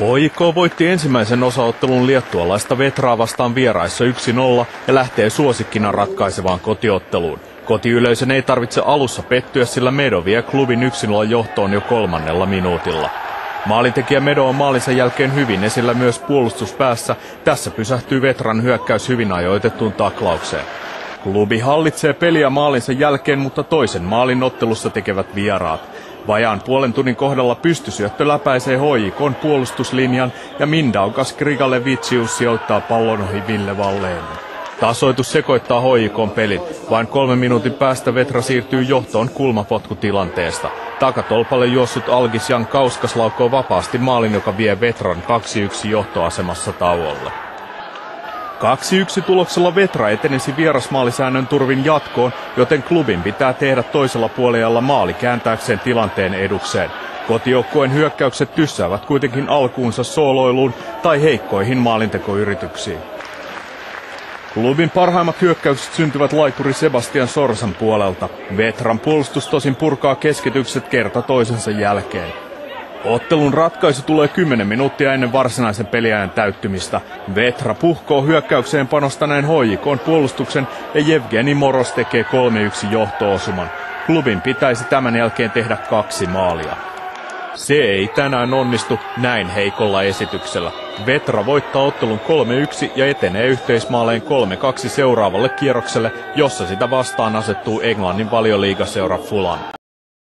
HJK voitti ensimmäisen osaottelun liettualaista Vetraa vastaan vieraissa 1-0 ja lähtee suosikkina ratkaisevaan kotiotteluun. Kotiyleisön ei tarvitse alussa pettyä, sillä Medo vie klubin 1-0 johtoon jo 3. minuutilla. Maalintekijä Medo on maalinsa jälkeen hyvin esillä myös puolustuspäässä. Tässä pysähtyy Vetran hyökkäys hyvin ajoitettuun taklaukseen. Klubi hallitsee peliä maalinsa jälkeen, mutta toisen maalin ottelussa tekevät vieraat. Vajaan puolen tunnin kohdalla pystysyöttö läpäisee HJK:n puolustuslinjan ja Mindaugas Grigalevicius sijoittaa pallon ohi Ville Valleen. Tasoitus sekoittaa HJK:n pelin. Vain 3 minuutin päästä Vetra siirtyy johtoon kulmapotkutilanteesta. Takatolpalle juossut Algis Jankauskas laukoo vapaasti maalin, joka vie Vetran 2-1 johtoasemassa tauolle. 2-1 tuloksella Vetra etenisi vierasmaalisäännön turvin jatkoon, joten klubin pitää tehdä toisella puolella maali kääntääkseen tilanteen edukseen. Kotijoukkueen hyökkäykset tyssäävät kuitenkin alkuunsa sooloiluun tai heikkoihin maalintekoyrityksiin. Klubin parhaimmat hyökkäykset syntyvät laituri Sebastian Sorsan puolelta. Vetran puolustus tosin purkaa keskitykset kerta toisensa jälkeen. Ottelun ratkaisu tulee 10 minuuttia ennen varsinaisen peliajan täyttymistä. Vetra puhkoo hyökkäykseen panostaneen HJK:n puolustuksen ja Jevgeni Moros tekee 3-1 johto-osuman. Klubin pitäisi tämän jälkeen tehdä 2 maalia. Se ei tänään onnistu näin heikolla esityksellä. Vetra voittaa ottelun 3-1 ja etenee yhteismaaleen 3-2 seuraavalle kierrokselle, jossa sitä vastaan asettuu Englannin valioliigaseura Fulham.